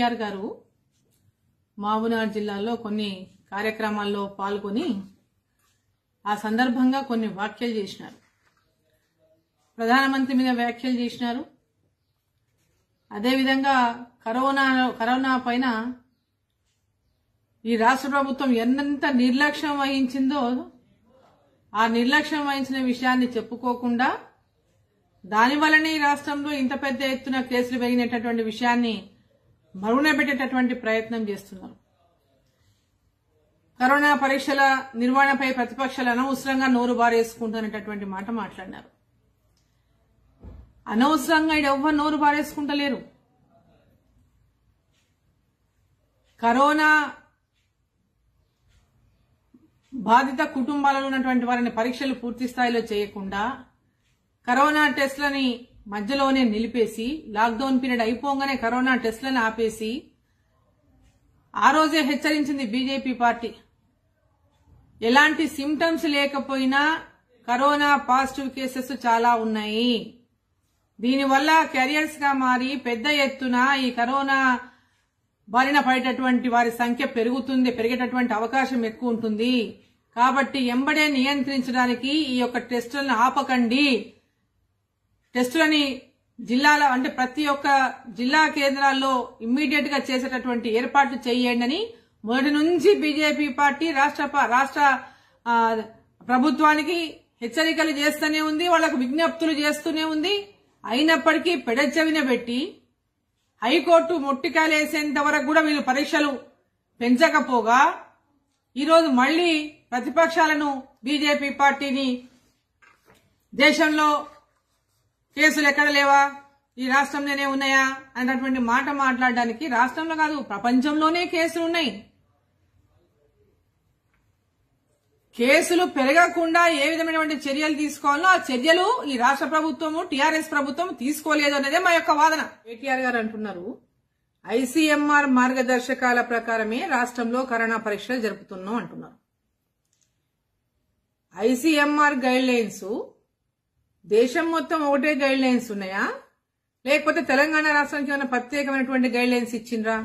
కేటీఆర్ గారు మహబూబ్నగర్ జిల్లాలో కొన్ని కార్యక్రమాల్లో పాల్గొని ఆ సందర్భంగా కొన్ని వ్యాఖ్యలు చేశారు. ప్రధానమంత్రి మీద వ్యాఖ్యలు చేశారు. అదే విధంగా కరోనా పైన ఈ రాష్ట్ర ప్రభుత్వం ఎంత నిర్లక్ష్యం వహించిందో ఆ నిర్లక్ష్యం వహించిన విషయాన్ని చెప్పుకోకుండా దానివల్లనే ఈ రాష్ట్రంలో ఇంత పెద్ద ఎత్తున కేసులు పెరిగినటువంటి విషయాన్ని మరుగున పెట్టేటటువంటి ప్రయత్నం చేస్తున్నారు. కరోనా పరీక్షల నిర్వహణపై ప్రతిపక్షాలు అనవసరంగా నోరు బారేసుకుంటున్నటువంటి మాట మాట్లాడినారు. అనవసరంగా ఎవ్వరు నోరు బారేసుకుంటలేరు. కరోనా బాధిత కుటుంబాలలో ఉన్నటువంటి వారిని పరీక్షలు పూర్తి స్థాయిలో చేయకుండా కరోనా టెస్టులని మధ్యలోనే నిలిపేసి లాక్డౌన్ పీరియడ్ అయిపోగానే కరోనా టెస్టులను ఆపేసి ఆ రోజే హెచ్చరించింది బీజేపీ పార్టీ. ఎలాంటి సింప్టమ్స్ లేకపోయినా కరోనా పాజిటివ్ కేసెస్ చాలా ఉన్నాయి. దీనివల్ల క్యారియర్స్ గా మారి పెద్ద ఎత్తున ఈ కరోనా బారిన పడేటటువంటి వారి సంఖ్య పెరిగేటటువంటి అవకాశం ఎక్కువ ఉంటుంది. కాబట్టి ఎంబడే నియంత్రించడానికి ఈ యొక్క టెస్టులను ఆపకండి, టెస్టులని జిల్లాల అంటే ప్రతి ఒక్క జిల్లా కేంద్రాల్లో ఇమ్మీడియట్ గా చేసేటటువంటి ఏర్పాట్లు చేయండి అని మొదటి నుంచి బీజేపీ పార్టీ రాష్ట్ర ప్రభుత్వానికి హెచ్చరికలు చేస్తూనే ఉంది, వాళ్లకు విజ్ఞప్తులు చేస్తూనే ఉంది. అయినప్పటికీ పెడచెవిన పెట్టి హైకోర్టు మొట్టికాయలు వేసేంత వరకు కూడా వీళ్ళు పరీక్షలు పెంచకపోగా ఈరోజు మళ్లీ ప్రతిపక్షాలను బీజేపీ పార్టీని దేశంలో కేసులు ఎక్కడ లేవా, ఈ రాష్ట్రంలోనే ఉన్నాయా అన్నటువంటి మాట మాట్లాడడానికి రాష్ట్రంలో కాదు ప్రపంచంలోనే కేసులు ఉన్నాయి. కేసులు పెరగకుండా ఏ విధమైనటువంటి చర్యలు తీసుకోవాలో ఆ చర్యలు ఈ రాష్ట్ర ప్రభుత్వము టీఆర్ఎస్ ప్రభుత్వం తీసుకోలేదు అనేదే మా యొక్క వాదన. కేటీఆర్ గారు అంటున్నారు, ఐసీఎంఆర్ మార్గదర్శకాల ప్రకారమే రాష్ట్రంలో కరోనా పరీక్షలు జరుపుతున్నాం అంటున్నారు. ఐసీఎంఆర్ గైడ్ లైన్స్ దేశం మొత్తం ఒకటే గైడ్ లైన్స్ ఉన్నాయా, లేకపోతే తెలంగాణ రాష్ట్రానికి ఏమైనా ప్రత్యేకమైనటువంటి గైడ్ లైన్స్ ఇచ్చిండ్రా?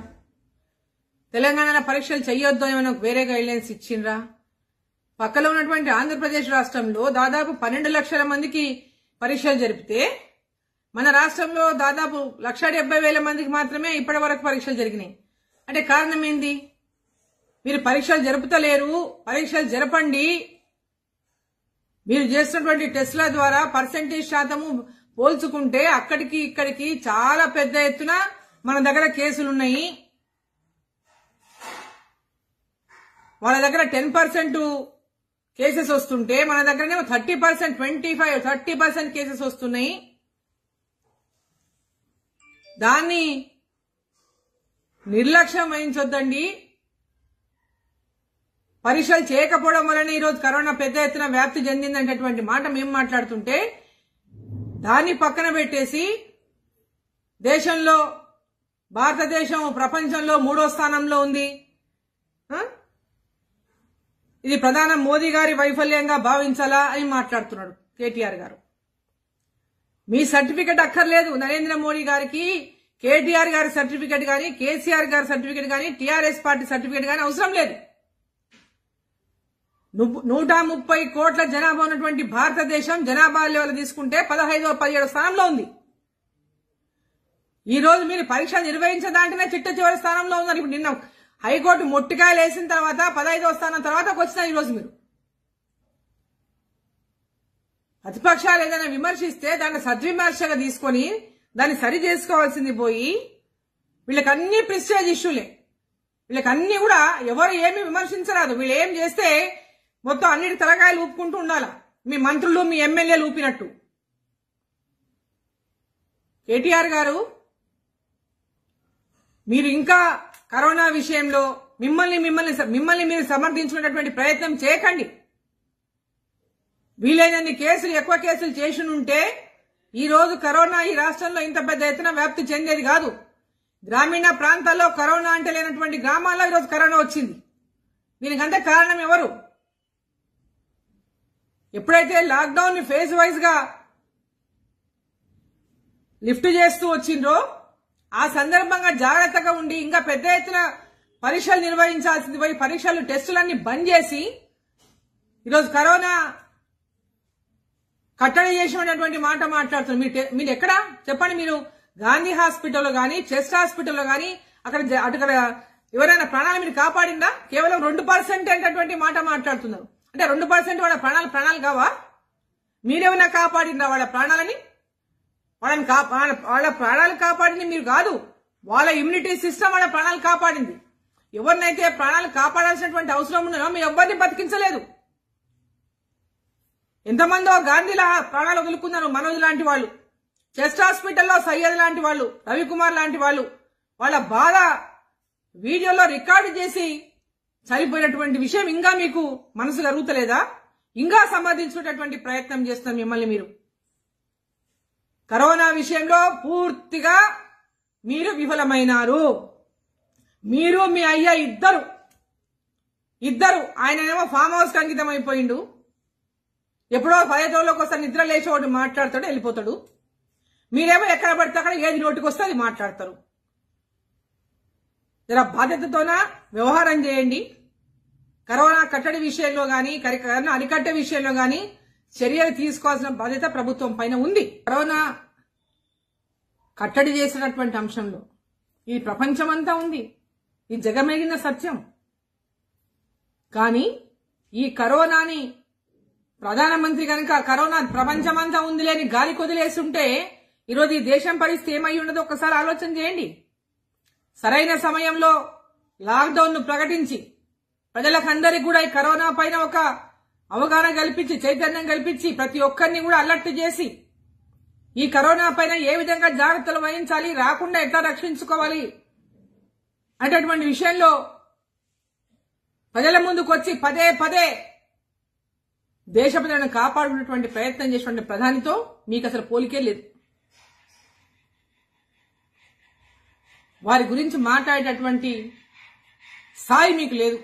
తెలంగాణ పరీక్షలు చేయొద్దు ఏమైనా వేరే గైడ్ లైన్స్ ఇచ్చిండ్రా? పక్కలో ఉన్నటువంటి ఆంధ్రప్రదేశ్ రాష్ట్రంలో దాదాపు 12 లక్షల మందికి పరీక్షలు జరిపితే మన రాష్ట్రంలో దాదాపు 1,70,000 మందికి మాత్రమే ఇప్పటి వరకు పరీక్షలు జరిగినాయి. అంటే కారణం ఏంది? మీరు పరీక్షలు జరుపుతలేరు, పరీక్షలు జరపండి. మీరు చేస్తున్నటువంటి టెస్టుల ద్వారా పర్సెంటేజ్ శాతము పోల్చుకుంటే అక్కడికి ఇక్కడికి చాలా పెద్ద ఎత్తున మన దగ్గర కేసులున్నాయి. వాళ్ళ దగ్గర 10% కేసెస్ వస్తుంటే మన దగ్గరనేమో 30%, 25%, 30% కేసెస్ వస్తున్నాయి. దాన్ని నిర్లక్ష్యం వహించొద్దండి. పరీక్షలు చేయకపోవడం వలన ఈరోజు కరోనా పెద్ద ఎత్తున వ్యాప్తి చెందిందనేటువంటి మాట మేము మాట్లాడుతుంటే దాన్ని పక్కన పెట్టేసి దేశంలో భారతదేశం ప్రపంచంలో 3వ స్థానంలో ఉంది, ఇది ప్రధాని మోదీ గారి వైఫల్యంగా భావించాలా అని మాట్లాడుతున్నాడు కేటీఆర్ గారు. మీ సర్టిఫికెట్ అక్కర్లేదు నరేంద్ర మోడీ గారికి. కేటీఆర్ గారి సర్టిఫికెట్ గాని, కేసీఆర్ గారి సర్టిఫికెట్ గాని, టీఆర్ఎస్ పార్టీ సర్టిఫికెట్ గాని అవసరం లేదు. 130 కోట్ల జనాభా ఉన్నటువంటి భారతదేశం జనాభా లెవెల్ తీసుకుంటే 15వ 17వ స్థానంలో ఉంది. ఈ రోజు మీరు పరీక్ష నిర్వహించదాంటేనే చిట్ట చివరి స్థానంలో ఉన్నారు. ఇప్పుడు నిన్న హైకోర్టు మొట్టికాయలు వేసిన తర్వాత 15వ స్థానం తర్వాత వచ్చినారు. ఈరోజు మీరు ప్రతిపక్షాలు ఏదైనా విమర్శిస్తే దాన్ని సద్విమర్శగా తీసుకొని దాన్ని సరి చేసుకోవాల్సింది పోయి వీళ్ళకన్నీ ప్రెస్టేజ్ ఇష్యూలే. వీళ్ళకన్నీ కూడా ఎవరు ఏమి విమర్శించరాదు. వీళ్ళు ఏం చేస్తే మొత్తం అన్నిటి తలకాయలు ఊపుకుంటూ ఉండాలా, మీ మంత్రులు మీ ఎమ్మెల్యేలు ఊపినట్టు. కేటీఆర్ గారు, మీరు ఇంకా కరోనా విషయంలో మిమ్మల్ని మీరు సమర్థించుకునేటువంటి ప్రయత్నం చేయకండి. వీలైనన్ని కేసులు ఎక్కువ కేసులు చేసి ఉంటే ఈ రోజు కరోనా ఈ రాష్ట్రంలో ఇంత పెద్ద ఎత్తున వ్యాప్తి చెందేది కాదు. గ్రామీణ ప్రాంతాల్లో కరోనా అంటే లేనటువంటి గ్రామాల్లో ఈరోజు కరోనా వచ్చింది. దీనికంటే కారణం ఎవరు? ఎప్పుడైతే లాక్డౌన్ ని ఫేజ్ వైజ్ గా లిఫ్ట్ చేస్తూ వచ్చిండ్రో ఆ సందర్భంగా జాగ్రత్తగా ఉండి ఇంకా పెద్ద ఎత్తున పరీక్షలు నిర్వహించాల్సింది పోయి పరీక్షలు టెస్టులన్నీ బంద్ చేసి ఈరోజు కరోనా కట్టడి చేసినటువంటి మాట మాట్లాడుతున్నారు. మీరు ఎక్కడ చెప్పండి? మీరు గాంధీ హాస్పిటల్లో గానీ, చెస్ట్ హాస్పిటల్లో గానీ అక్కడ ఎవరైనా ప్రాణాలు మీరు కాపాడిందా? కేవలం 2% అనేటటువంటి మాట మాట్లాడుతున్నారు. అంటే 2% వాళ్ళ ప్రాణాలు కావా? మీరేమైనా కాపాడిందా వాళ్ళ ప్రాణాలని? వాళ్ళ ప్రాణాలు కాపాడింది మీరు కాదు, వాళ్ళ ఇమ్యూనిటీ సిస్టమ్ వాళ్ళ ప్రాణాలు కాపాడింది. ఎవరినైతే ప్రాణాలు కాపాడాల్సినటువంటి అవసరం ఉన్నదో మీ ఎవరిని బతికించలేదు. ఎంతమందో గాంధీలా ప్రాణాలు వదులుకున్నారు మనోజ్ లాంటి వాళ్ళు, చెస్ట్ హాస్పిటల్లో సయ్యద్ లాంటి వాళ్ళు, రవికుమార్ లాంటి వాళ్ళు వాళ్ళ బాధ వీడియోలో రికార్డు చేసి చనిపోయినటువంటి విషయం ఇంకా మీకు మనసు కరుగుతలేదా? ఇంకా సమర్థించుకునేటువంటి ప్రయత్నం చేస్తున్నారు మిమ్మల్ని మీరు. కరోనా విషయంలో పూర్తిగా మీరు విఫలమైనారు. మీరు మీ అయ్యా ఇద్దరు ఆయననేమో ఫామ్ హౌస్ కి అంకితం అయిపోయిండు. ఎప్పుడో 10 రోజులకు ఒకసారి నిద్ర లేచేవాడు మాట్లాడతాడు, వెళ్ళిపోతాడు. మీరేమో ఎక్కడ పడితే అక్కడ ఏది నోటికి వస్తే అది మాట్లాడతారు. జర బాధ్యతతోన వ్యవహారం చేయండి. కరోనా కట్టడి విషయంలో గానీ, కరోనా అరికట్టే విషయంలో గానీ చర్యలు తీసుకోవాల్సిన బాధ్యత ప్రభుత్వం పైన ఉంది. కరోనా కట్టడి చేసినటువంటి అంశంలో ఈ ప్రపంచమంతా ఉంది, ఈ జగమెగిన సత్యం. కానీ ఈ కరోనాని ప్రధానమంత్రి కనుక కరోనా ప్రపంచమంతా ఉంది లేని గాలి కొదిలేస్తుంటే ఈరోజు ఈ దేశం పరిస్థితి ఏమై ఉండదో ఒక్కసారి ఆలోచన చేయండి. సరైన సమయంలో లాక్డౌన్ ను ప్రకటించి ప్రజలకందరికీ కూడా ఈ కరోనా పైన ఒక అవగాహన కల్పించి, చైతన్యం కల్పించి, ప్రతి ఒక్కరిని కూడా అలర్ట్ చేసి ఈ కరోనా పైన ఏ విధంగా జాగ్రత్తలు వహించాలి, రాకుండా ఎట్లా రక్షించుకోవాలి అనేటటువంటి విషయంలో ప్రజల ముందుకు వచ్చి పదే దేశ ప్రజలను కాపాడుకునేటువంటి ప్రయత్నం చేసినటువంటి ప్రధానితో మీకు అసలు పోలికే లేదు. వారి గురించి మాట్లాడేటటువంటి స్థాయి మీకు లేదు.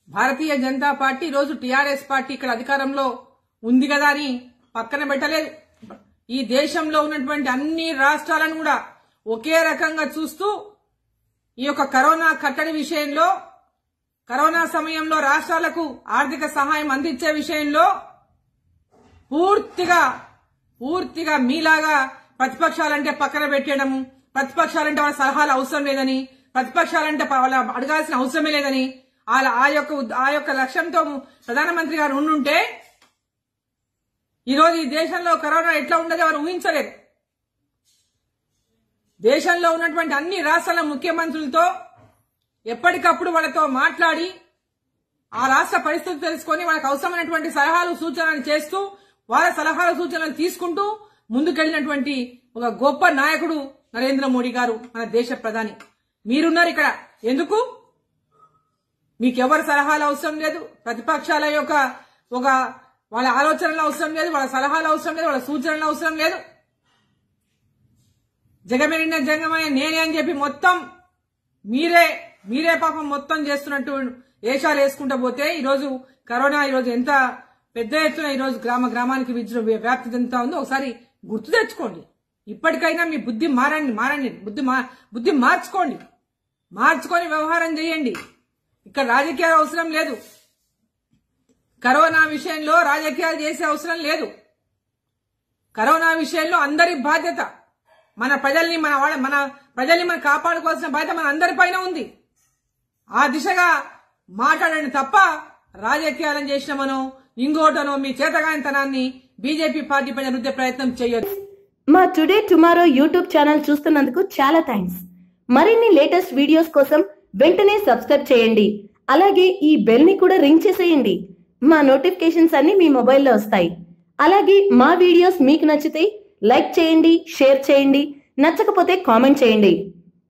భారతీయ జనతా పార్టీ ఈరోజు టీఆర్ఎస్ పార్టీ ఇక్కడ అధికారంలో ఉంది కదా అని పక్కన పెట్టలేదు. ఈ దేశంలో ఉన్నటువంటి అన్ని రాష్ట్రాలను కూడా ఒకే రకంగా చూస్తూ ఈ యొక్క కరోనా కట్టడి విషయంలో, కరోనా సమయంలో రాష్ట్రాలకు ఆర్థిక సహాయం అందించే విషయంలో పూర్తిగా మీలాగా ప్రతిపక్షాలంటే పక్కన పెట్టడము, ప్రతిపక్షాలంటే వాళ్ళ సలహాలు అవసరం లేదని, ప్రతిపక్షాలంటే వాళ్ళ అడగాల్సిన అవసరమే లేదని ఆ యొక్క లక్ష్యంతో ప్రధానమంత్రి గారు ఉండుంటే ఈరోజు ఈ దేశంలో కరోనా ఎట్లా ఉండదో ఎవరు ఊహించలేరు. దేశంలో ఉన్నటువంటి అన్ని రాష్ట్రాల ముఖ్యమంత్రులతో ఎప్పటికప్పుడు వాళ్ళతో మాట్లాడి ఆ రాష్ట్ర పరిస్థితులు తెలుసుకొని వాళ్ళకి అవసరమైనటువంటి సలహాలు సూచనలు చేస్తూ వాళ్ళ సలహాలు సూచనలు తీసుకుంటూ ముందుకెళ్లినటువంటి ఒక గొప్ప నాయకుడు నరేంద్ర మోడీ గారు, మన దేశ ప్రధాని. మీరున్నారు ఇక్కడ ఎందుకు? మీకెవరి సలహాలు అవసరం లేదు, ప్రతిపక్షాల యొక్క వాళ్ళ ఆలోచనలు అవసరం లేదు, వాళ్ళ సలహాలు అవసరం లేదు, వాళ్ళ సూచనలు అవసరం లేదు. జగమెరిన జంగమయ్య నేనే అని చెప్పి మొత్తం మీరే పాపం మొత్తం చేస్తున్నట్టు ఏషాలు వేసుకుంటూ పోతే ఈరోజు కరోనా ఈరోజు ఎంత పెద్ద ఎత్తున ఈరోజు గ్రామానికి వ్యాప్తి చెందుతా ఉందో ఒకసారి గుర్తు తెచ్చుకోండి. ఇప్పటికైనా మీ బుద్ధి మారండి, బుద్ధి మార్చుకొని వ్యవహారం చేయండి. ఇక్కడ రాజకీయాలు అవసరం లేదు. కరోనా విషయంలో రాజకీయాలు చేసే అవసరం లేదు. కరోనా విషయంలో అందరి బాధ్యత, మన ప్రజల్ని మనం కాపాడుకోవాల్సిన బాధ్యత మన అందరిపైన ఉంది. ఆ దిశగా మాట్లాడండి తప్ప రాజకీయాలను చేసినామనో ఇంకోటనో మీ చేతగానితనాన్ని బీజేపీ పార్టీ పైన రుద్దే ప్రయత్నం చేయొద్దు. మా టుడే టుమారో యూట్యూబ్ ఛానల్ చూస్తున్నందుకు చాలా థ్యాంక్స్. మరిన్ని లేటెస్ట్ వీడియోస్ కోసం వెంటనే సబ్స్క్రైబ్ చేయండి. అలాగే ఈ బెల్ ని కూడా రింగ్ చేసేయండి. మా నోటిఫికేషన్స్ అన్ని మీ మొబైల్లో వస్తాయి. అలాగే మా వీడియోస్ మీకు నచ్చితే లైక్ చేయండి, షేర్ చేయండి, నచ్చకపోతే కామెంట్ చేయండి.